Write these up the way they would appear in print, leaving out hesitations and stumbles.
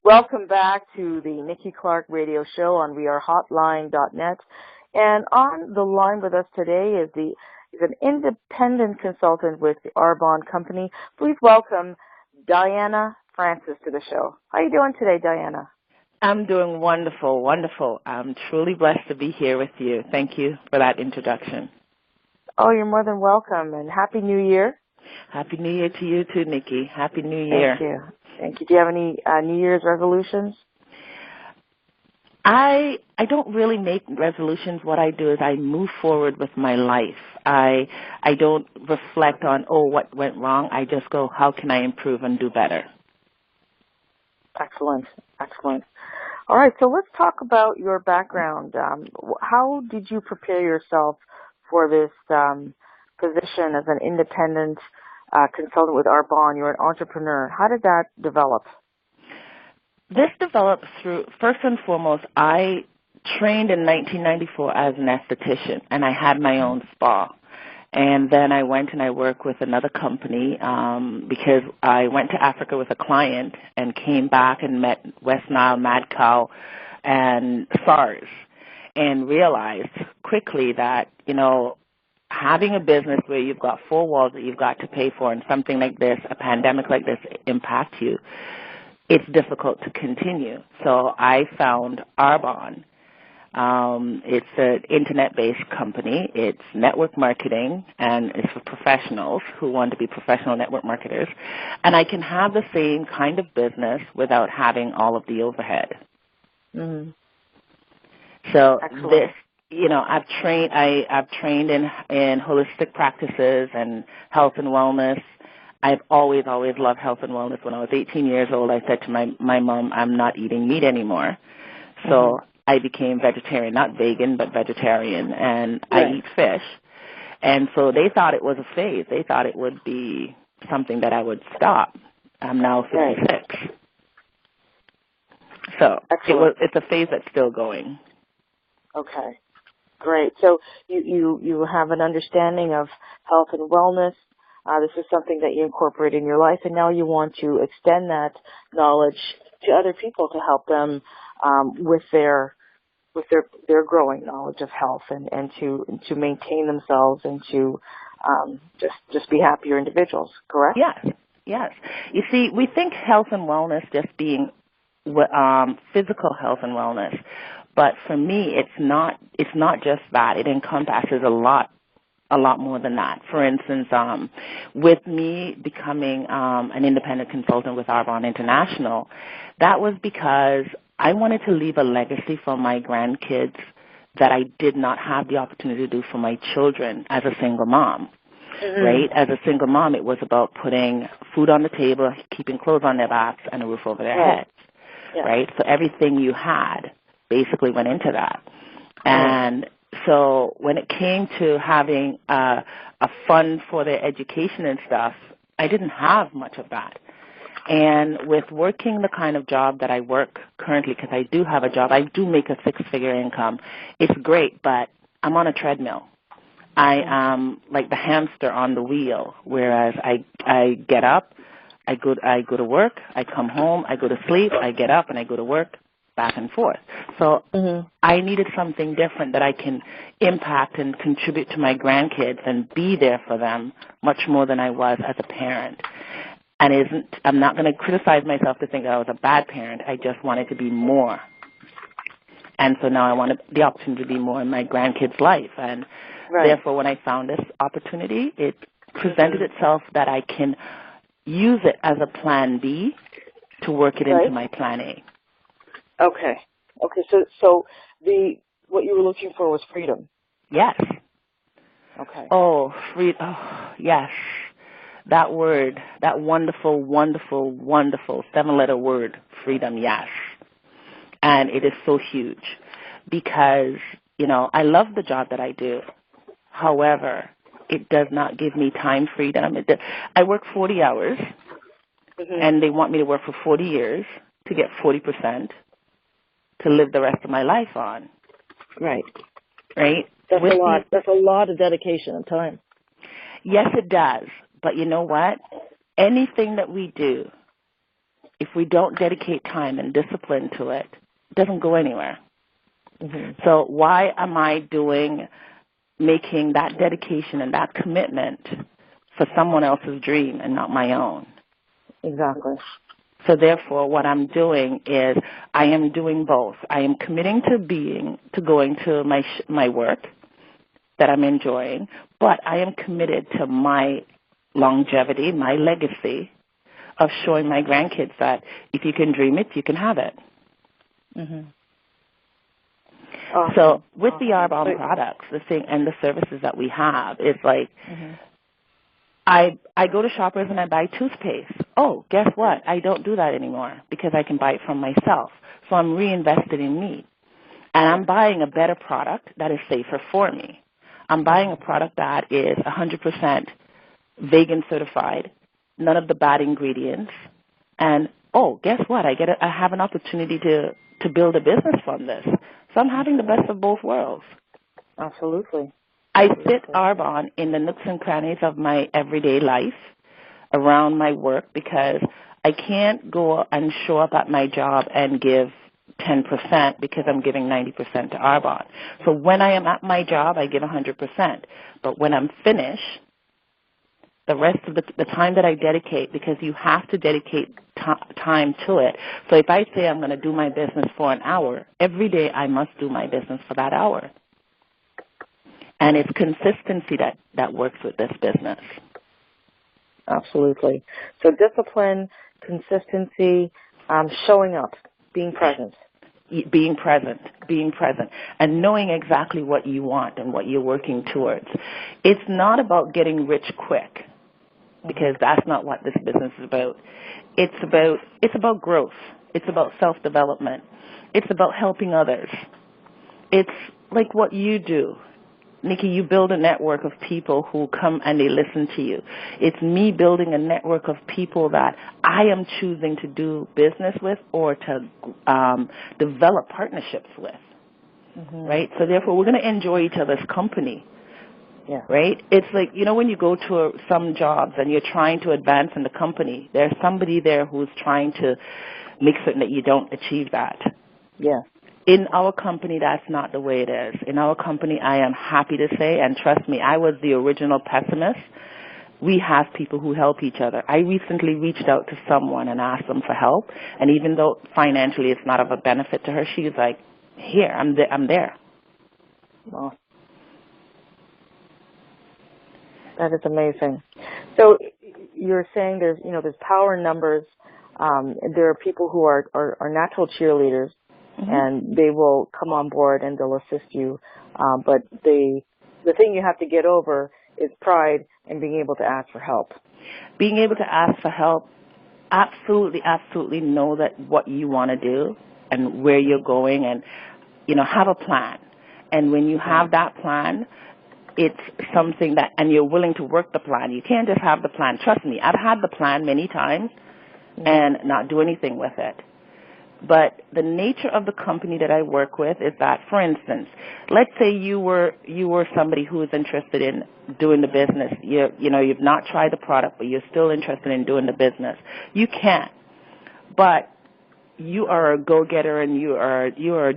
Welcome back to the Nikki Clarke Radio Show on wearehotline.net. And on the line with us today is an independent consultant with the Arbonne company. Please welcome Diana Francis to the show. How are you doing today, Diana? I'm doing wonderful, wonderful. I'm truly blessed to be here with you. Thank you for that introduction. Oh, you're more than welcome, and Happy New Year. Happy New Year to you too, Nikki. Happy New Year. Thank you. Thank you. Do you have any New Year's resolutions? I don't really make resolutions. What I do is I move forward with my life. I don't reflect on, what went wrong. I just go, how can I improve and do better? Excellent. Excellent. All right, so let's talk about your background. How did you prepare yourself for this position as an independent consultant with Arbonne? You're an entrepreneur. How did that develop? This developed through, first and foremost, I trained in 1994 as an esthetician, and I had my own spa. And then I went and I worked with another company because I went to Africa with a client and came back and met West Nile, mad cow, and SARS, and realized quickly that, having a business where you've got four walls that you've got to pay for and something like this, a pandemic like this, impacts you, it's difficult to continue. So I found Arbonne. It's an internet-based company. It's network marketing, and it's for professionals who want to be professional network marketers. And I can have the same kind of business without having all of the overhead. Mm-hmm. So Excellent. this, I've trained in holistic practices and health and wellness. I've always loved health and wellness. When I was 18 years old, I said to my mom, I'm not eating meat anymore. So I became vegetarian, not vegan, but vegetarian, and right. I eat fish. And so they thought it was a phase. They thought it would be something that I would stop. I'm now 56. Right. So it's a phase that's still going. Okay, great. So you have an understanding of health and wellness. This is something that you incorporate in your life, and now you want to extend that knowledge to other people to help them with their growing knowledge of health and to maintain themselves and to just be happier individuals. Correct? Yes. You see, we think health and wellness just being physical health and wellness, but for me, it's not just that. It encompasses a lot more than that. For instance, with me becoming an independent consultant with Arbonne International, that was because I wanted to leave a legacy for my grandkids that I did not have the opportunity to do for my children as a single mom. Mm-hmm. Right? As a single mom, it was about putting food on the table, keeping clothes on their backs, and a roof over their heads. Yeah. Right? So everything you had basically went into that. And so when it came to having a fund for their education and stuff, I didn't have much of that. And with working the kind of job that I work currently, because I do have a job, I do make a six-figure income. It's great, but I'm on a treadmill. I am like the hamster on the wheel, whereas I get up, I go to work, I come home, I go to sleep, I get up, and I go to work, back and forth. So I needed something different that I can impact and contribute to my grandkids and be there for them much more than I was as a parent. And I'm not going to criticize myself to think that I was a bad parent. I just wanted to be more. And so now I wanted the opportunity to be more in my grandkids' life. And therefore, when I found this opportunity, it presented itself that I can use it as a plan B to work it into my plan A. Okay. So what you were looking for was freedom. Yes. Okay. Oh, freedom. Oh, yes. That word, that wonderful, wonderful, wonderful 7-letter word, freedom, yes. And it is so huge because, I love the job that I do. However, it does not give me time freedom. I work 40 hours, and they want me to work for 40 years to get 40% to live the rest of my life on. Right. That's a lot. That's a lot of dedication and time. Yes, it does. But you know what? Anything that we do, if we don't dedicate time and discipline to it, it doesn't go anywhere. Mm-hmm. So why am I making that dedication and that commitment for someone else's dream and not my own? Exactly. So therefore, what I'm doing is I am doing both. I am committing to going to my work that I'm enjoying, but I am committed to my longevity, my legacy of showing my grandkids that if you can dream it, you can have it. Mm-hmm. Awesome. So with the Arbonne products, the thing and the services that we have, it's like I go to Shoppers and I buy toothpaste. Oh, guess what? I don't do that anymore because I can buy it from myself. So I'm reinvested in me. And I'm buying a better product that is safer for me. I'm buying a product that is 100% vegan certified, none of the bad ingredients. And, oh, guess what? I have an opportunity to build a business from this. So I'm having the best of both worlds. Absolutely. I fit Arbonne in the nooks and crannies of my everyday life around my work because I can't go and show up at my job and give 10% because I'm giving 90% to Arbonne. So when I am at my job, I give 100%. But when I'm finished, the rest of the time that I dedicate, because you have to dedicate time to it. So if I say I'm going to do my business for an hour, every day I must do my business for that hour. And it's consistency that works with this business. Absolutely. So discipline, consistency, showing up, being present. Being present, and knowing exactly what you want and what you're working towards. It's not about getting rich quick, because that's not what this business is about. It's about growth. It's about self-development. It's about helping others. It's like what you do. Nikki, you build a network of people who come and they listen to you. It's me building a network of people that I am choosing to do business with or to develop partnerships with, right? So therefore, we're going to enjoy each other's company, right? It's like, when you go to some jobs and you're trying to advance in the company, there's somebody there who's trying to make certain that you don't achieve that. Yeah. In our company, that's not the way it is. In our company, I am happy to say, and trust me, I was the original pessimist. We have people who help each other. I recently reached out to someone and asked them for help, and even though financially it's not of a benefit to her, she's like, here, I'm there. Wow. That is amazing. So you're saying there's power in numbers. There are people who are natural cheerleaders, and they will come on board and they'll assist you. But the thing you have to get over is pride and being able to ask for help. Being able to ask for help, absolutely know that what you want to do and where you're going, and have a plan. And when you have that plan, it's something and you're willing to work the plan. You can't just have the plan. Trust me, I've had the plan many times and not do anything with it. But the nature of the company that I work with is that, for instance, let's say you were somebody who is interested in doing the business. You've not tried the product, but you're still interested in doing the business. You can, but you are a go-getter and you're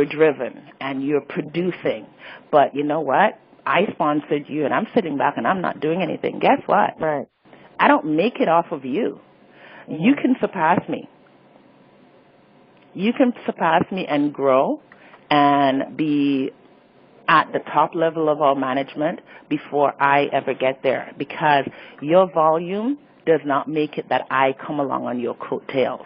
driven and you're producing. But you know what? I sponsored you and I'm sitting back and I'm not doing anything. Guess what? Right. I don't make it off of you. You can surpass me. You can surpass me and grow and be at the top level of our management before I ever get there, because your volume does not make it that I come along on your coattails.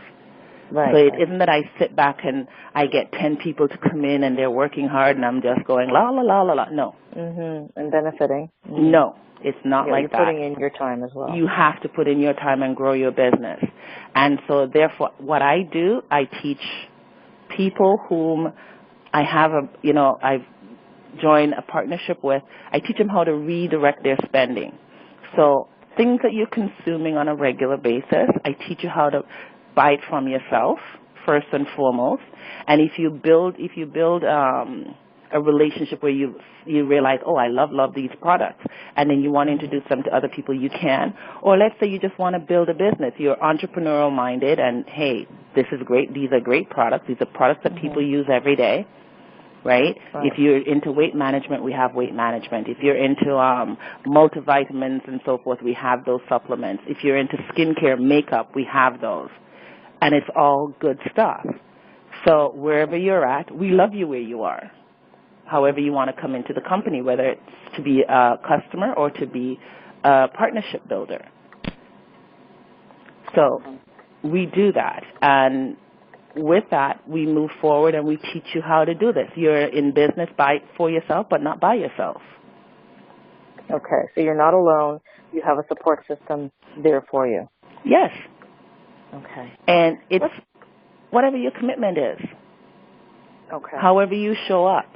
Right. So it isn't that I sit back and I get 10 people to come in and they're working hard and I'm just going la la la la la. No. And benefiting. No, it's not like that. You're putting in your time as well. You have to put in your time and grow your business. And so therefore what I do, I teach people whom I have I've joined a partnership with. I teach them how to redirect their spending. So things that you're consuming on a regular basis, I teach you how to buy it from yourself first and foremost. And if you build a relationship where you realize, oh, I love these products, and then you want to introduce them to other people, you can. Or let's say you just want to build a business. You're entrepreneurial minded, and hey, this is great. These are great products. These are products that people use every day. Right? If you're into weight management, we have weight management. If you're into multivitamins and so forth, we have those supplements. If you're into skincare, makeup, we have those. And it's all good stuff. So wherever you're at, we love you where you are. However you want to come into the company, whether it's to be a customer or to be a partnership builder. So we do that. And with that, we move forward and we teach you how to do this. You're in business for yourself, but not by yourself. Okay, so you're not alone. You have a support system there for you. Yes. Okay. And it's whatever your commitment is. Okay. However you show up.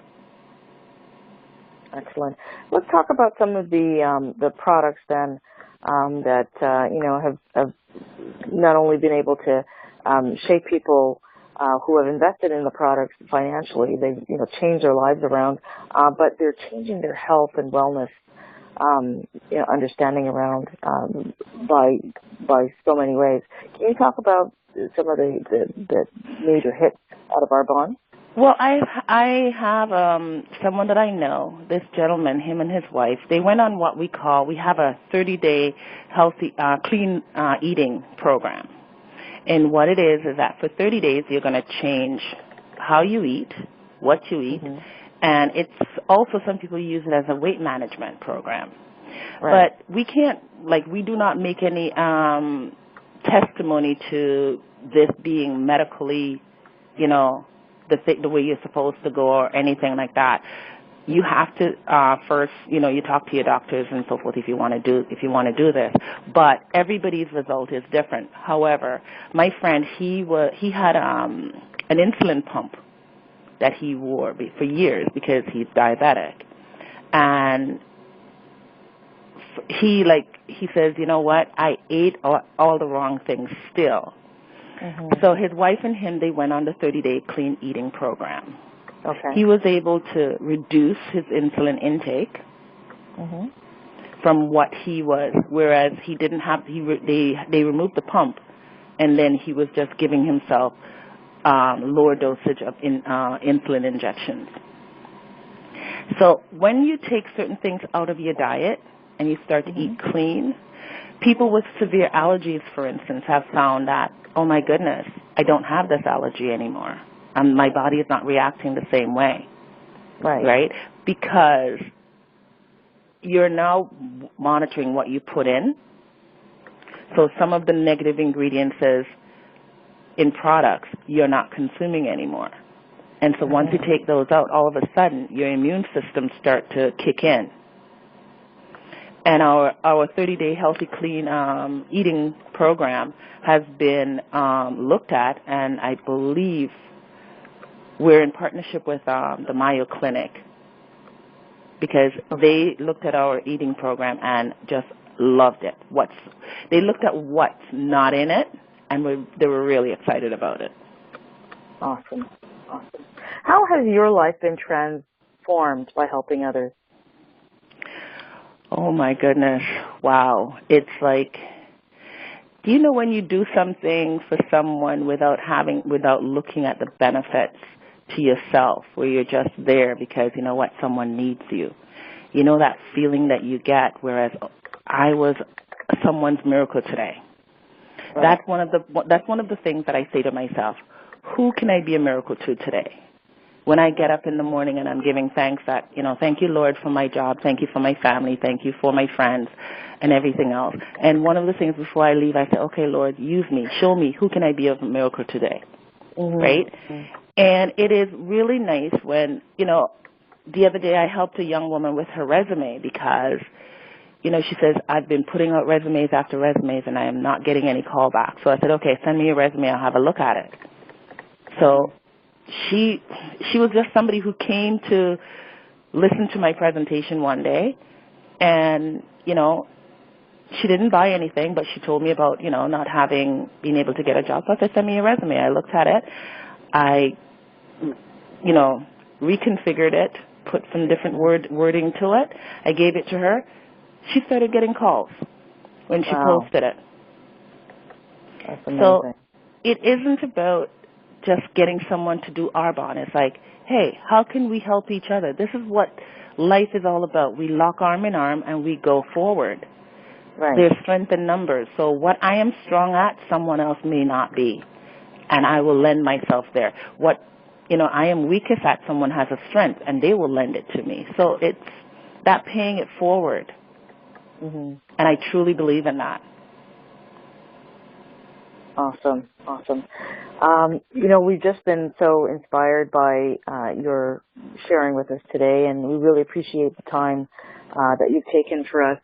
Excellent. Let's talk about some of the products then that have not only been able to shape people who have invested in the products financially. They've changed their lives around, but they're changing their health and wellness understanding around by so many ways. Can you talk about some of the major hits out of Arbonne? Well, I have someone that I know, this gentleman, him and his wife, they went on what we have a 30-day healthy, clean eating program. And what it is that for 30 days you're going to change how you eat, what you eat, and it's also some people use it as a weight management program. Right. But we can't, we do not make any testimony to this being medically, the way you're supposed to go or anything like that. You have to first, you talk to your doctors and so forth if you want to do this. But everybody's result is different. However, my friend, he had an insulin pump that he wore for years because he's diabetic, and he says, you know what, I ate all the wrong things still. So his wife and him, they went on the 30-day clean eating program. Okay. He was able to reduce his insulin intake from what he was, whereas he didn't have. They removed the pump, and then he was just giving himself lower dosage of insulin injections. So when you take certain things out of your diet and you start to eat clean, people with severe allergies, for instance, have found that, oh my goodness, I don't have this allergy anymore. My body is not reacting the same way, right? Because you're now monitoring what you put in. So some of the negative ingredients in products you're not consuming anymore. And so once you take those out, all of a sudden your immune system start to kick in. And our 30-day healthy, clean eating program has been looked at, and I believe we're in partnership with the Mayo Clinic because they looked at our eating program and just loved it. They looked at what's not in it, and they were really excited about it. Awesome. How has your life been transformed by helping others? Oh, my goodness. Wow. It's do you know when you do something for someone without looking at the benefits to yourself, where you're just there because you know what, someone needs you. You know that feeling that you get, whereas I was someone's miracle today. Right. That's one of the things that I say to myself, who can I be a miracle to today? When I get up in the morning and I'm giving thanks that, thank you, Lord, for my job, thank you for my family, thank you for my friends and everything else. And one of the things before I leave, I say, okay, Lord, use me, show me, who can I be a miracle today, right? And it is really nice when, the other day I helped a young woman with her resume because, she says, I've been putting out resumes after resumes and I am not getting any callbacks. So I said, okay, send me your resume, I'll have a look at it. So she was just somebody who came to listen to my presentation one day, and, she didn't buy anything, but she told me about, not being able to get a job. So I said, send me your resume. I looked at it. I reconfigured it, put some different wording to it. I gave it to her. She started getting calls when she posted it. That's amazing. So it isn't about just getting someone to do Arbonne. It's like, hey, how can we help each other? This is what life is all about. We lock arm in arm and we go forward. Right. There's strength in numbers. So what I am strong at, someone else may not be. And I will lend myself there. What, I am weakest at, someone has a strength, and they will lend it to me. So it's that paying it forward. Mm-hmm. And I truly believe in that. Awesome. We've just been so inspired by your sharing with us today, and we really appreciate the time that you've taken for us.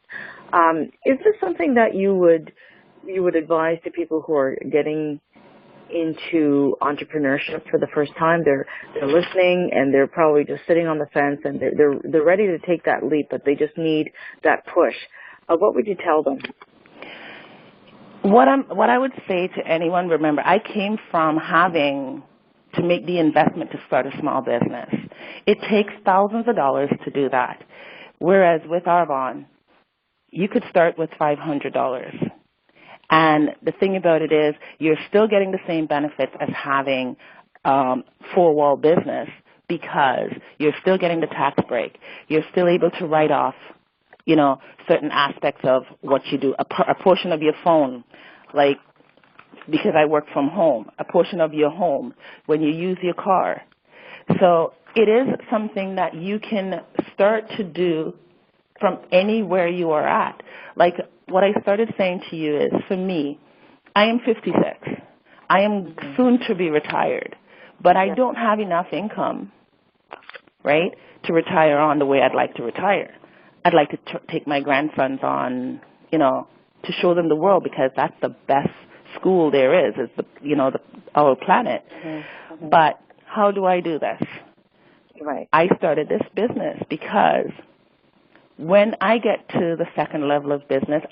Is this something that you would advise to people who are getting into entrepreneurship for the first time? They're listening, and they're probably just sitting on the fence, and they're ready to take that leap, but they just need that push. What would you tell them? What I would say to anyone, remember, I came from having to make the investment to start a small business. It takes thousands of dollars to do that. Whereas with Arbonne, you could start with $500. And the thing about it is you're still getting the same benefits as having four-wall business, because you're still getting the tax break. You're still able to write off, certain aspects of what you do, a portion of your phone, like because I work from home, a portion of your home when you use your car. So it is something that you can start to do from anywhere you are at. Like what I started saying to you is, for me, I am 56. I am soon to be retired, but I don't have enough income, right, to retire on the way I'd like to retire. I'd like to take my grandsons on, to show them the world, because that's the best school there is our planet. Mm-hmm. But how do I do this? Right. I started this business because when I get to the second level of business,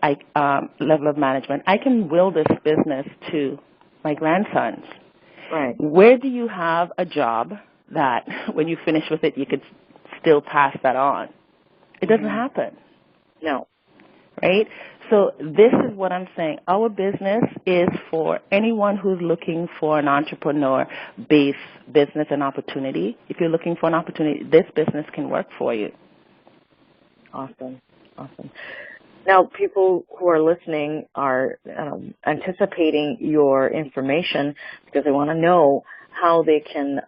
level of management, I can will this business to my grandsons. Right. Where do you have a job that when you finish with it, you could still pass that on? It doesn't happen. No. Right? So this is what I'm saying. Our business is for anyone who's looking for an entrepreneur-based business and opportunity. If you're looking for an opportunity, this business can work for you. Awesome. Now, people who are listening are anticipating your information because they want to know how they can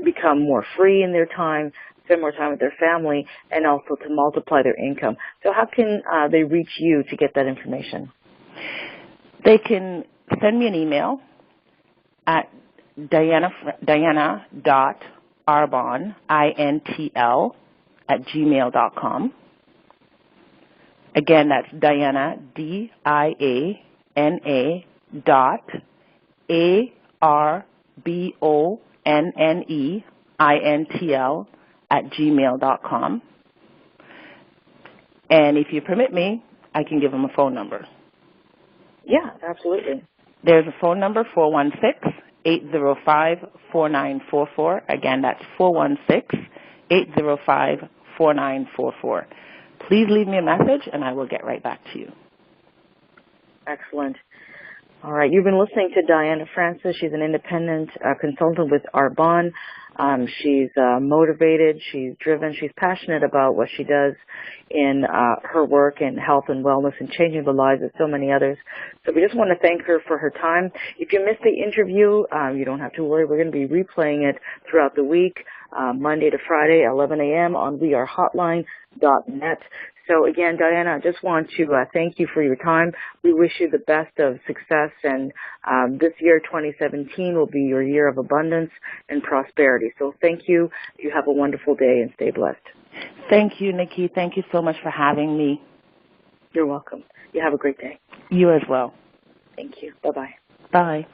become more free in their time, spend more time with their family, and also to multiply their income. So how can they reach you to get that information? They can send me an email at diana.arbonne, INTL, @gmail.com. Again, that's Diana, DIANA ARBONNEINTL @gmail.com. And if you permit me, I can give them a phone number. Yeah, absolutely. There's a phone number, 416-805-4944. Again, that's 416-805-4944. Please leave me a message, and I will get right back to you. Excellent. All right. You've been listening to Diana Francis. She's an independent consultant with Arbonne. She's motivated. She's driven. She's passionate about what she does in her work in health and wellness and changing the lives of so many others. So we just want to thank her for her time. If you missed the interview, you don't have to worry. We're going to be replaying it throughout the week, Monday to Friday, 11 a.m. on wearehotline.net. So again, Diana, I just want to thank you for your time. We wish you the best of success, and this year, 2017, will be your year of abundance and prosperity. So thank you. You have a wonderful day and stay blessed. Thank you, Nikki. Thank you so much for having me. You're welcome. You have a great day. You as well. Thank you. Bye-bye. Bye.